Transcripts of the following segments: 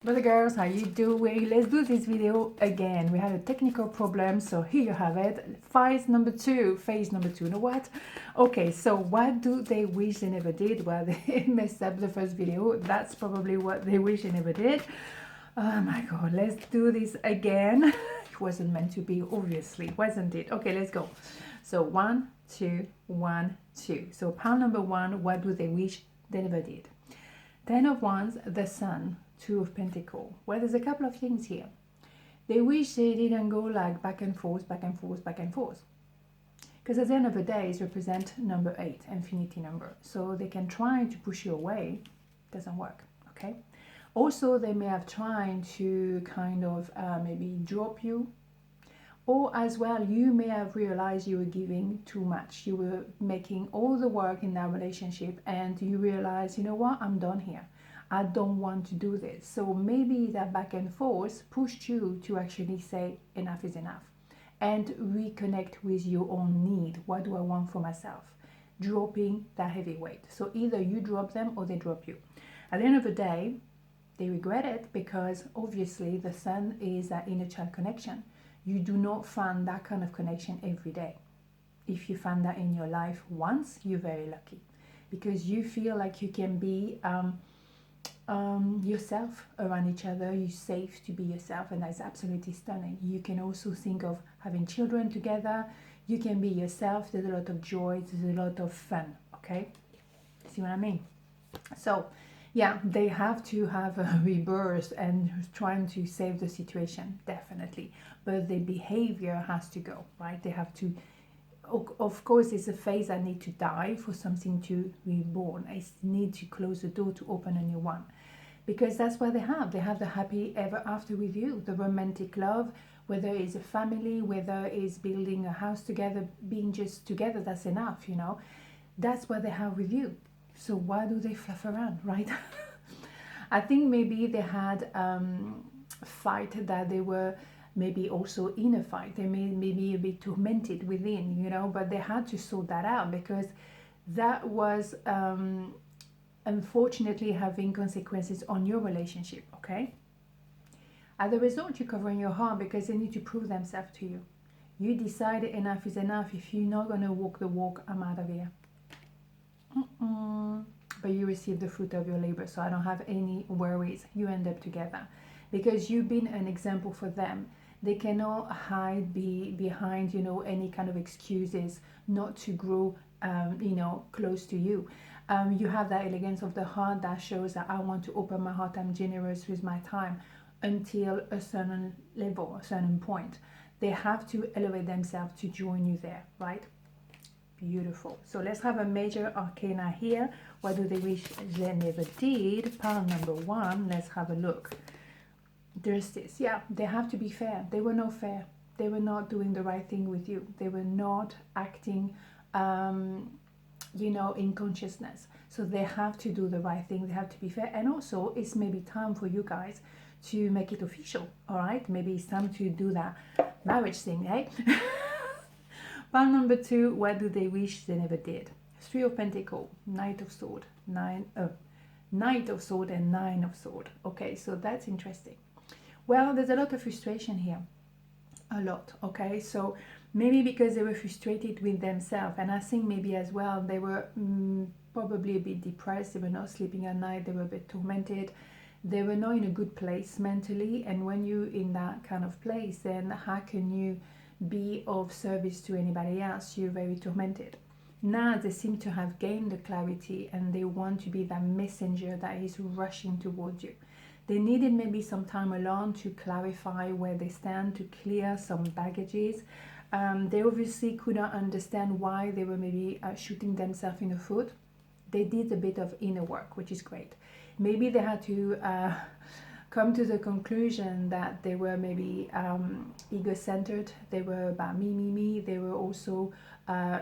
Brother girls, how you doing? Let's do this video again. We had a technical problem, so here you have it. Phase number two. You know what? Okay, so what do they wish they never did? Well, they messed up the first video. That's probably what they wish they never did. Oh my god, let's do this again. It wasn't meant to be, obviously, wasn't it? Okay, let's go. So 1, 2, 1, 2. So pile number 1, what do they wish they never did? 10 of Wands, the Sun. 2 of Pentacles. Well, there's a couple of things here. They wish they didn't go like back and forth, back and forth, back and forth. Because at the end of the day, it represents number 8, infinity number. So they can try to push you away. Doesn't work, okay? Also, they may have tried to kind of maybe drop you. Or as well, you may have realized you were giving too much. You were making all the work in that relationship and you realize, you know what, I'm done here. I don't want to do this. So maybe that back and forth pushed you to actually say enough is enough and reconnect with your own need. What do I want for myself? Dropping that heavy weight. So either you drop them or they drop you. At the end of the day, they regret it because obviously the Sun is that inner child connection. You do not find that kind of connection every day. If you find that in your life once, you're very lucky because you feel like you can be yourself around each other. You're safe to be yourself, and that's absolutely stunning. You can also think of having children together. You can be yourself. There's a lot of joy, there's a lot of fun. Okay, see what I mean? So yeah, they have to have a rebirth and trying to save the situation, definitely, but the behavior has to go, right? They have to, of course, it's a phase that need to die for something to reborn. I need to close the door to open a new one, because that's what they have the happy ever after with you, the romantic love, whether it's a family, whether it's building a house together, being just together, that's enough, you know. That's what they have with you. So why do they fluff around, right? I think maybe they had fight that they were maybe also in a fight. They may be a bit tormented within, you know, but they had to sort that out because that was unfortunately having consequences on your relationship, okay? As a result, you're covering your heart because they need to prove themselves to you. You decided enough is enough. If you're not going to walk the walk, I'm out of here. But you receive the fruit of your labor, so I don't have any worries. You end up together because you've been an example for them. They cannot hide behind, you know, any kind of excuses not to grow, you know, close to you. You have that elegance of the heart that shows that I want to open my heart, I'm generous with my time until a certain level, a certain point. They have to elevate themselves to join you there, right? Beautiful. So let's have a major arcana here. What do they wish they never did? Pile number 1. Let's have a look. There's this. Yeah, they have to be fair. They were not fair. They were not doing the right thing with you. They were not acting, you know, in consciousness. So they have to do the right thing. They have to be fair. And also, it's maybe time for you guys to make it official. All right? Maybe it's time to do that marriage thing, right? Pile number 2, what do they wish they never did? 3 of Pentacles, Knight of Sword, Knight of Sword and 9 of Sword. Okay, so that's interesting. Well, there's a lot of frustration here. A lot, okay? So maybe because they were frustrated with themselves, and I think maybe as well they were probably a bit depressed. They were not sleeping at night. They were a bit tormented. They were not in a good place mentally, and when you're in that kind of place, then how can you be of service to anybody else? You're very tormented. Now they seem to have gained the clarity and they want to be that messenger that is rushing towards you. They needed maybe some time alone to clarify where they stand, to clear some baggages. They obviously could not understand why they were maybe shooting themselves in the foot. They did a bit of inner work, which is great. Maybe they had to come to the conclusion that they were maybe ego-centered. They were about me. They were also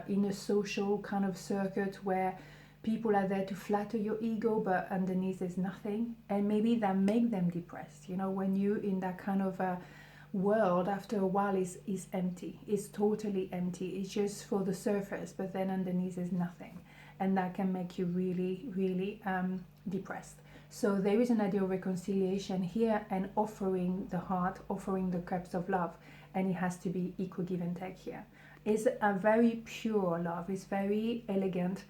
in a social kind of circuit where people are there to flatter your ego, but underneath there's nothing. And maybe that make them depressed. You know, when you're in that kind of a world, after a while is empty. It's totally empty. It's just for the surface, but then underneath there's nothing. And that can make you really, really depressed. So there is an idea of reconciliation here and offering the heart, offering the cups of love, and it has to be equal give and take here. It's a very pure love, it's very elegant,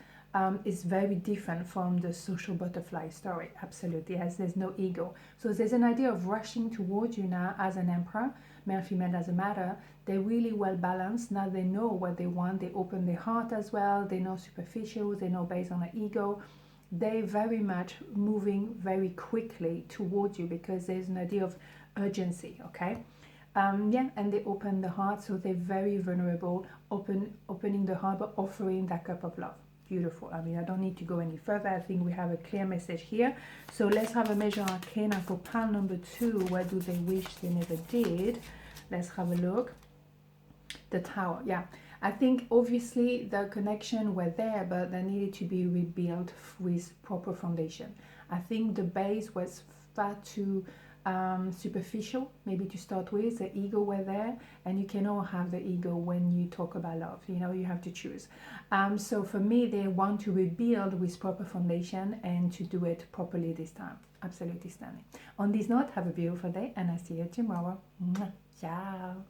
it's very different from the social butterfly story, absolutely, as there's no ego. So there's an idea of rushing towards you now as an emperor, male, female doesn't matter. They're really well balanced. Now they know what they want, they open their heart as well, they know superficial, they know based on the ego. They're very much moving very quickly towards you because there's an idea of urgency, okay? Yeah, and they open the heart, so they're very vulnerable, opening the heart, but offering that cup of love. Beautiful. I mean, I don't need to go any further. I think we have a clear message here. So let's have a major arcana for pile number 2. What do they wish they never did? Let's have a look. The Tower, yeah. I think obviously the connection were there, but they needed to be rebuilt with proper foundation. I think the base was far too superficial, maybe to start with. The ego were there, and you cannot have the ego when you talk about love. You know, you have to choose. So for me, they want to rebuild with proper foundation and to do it properly this time. Absolutely stunning. On this note, have a beautiful day, and I see you tomorrow. Ciao.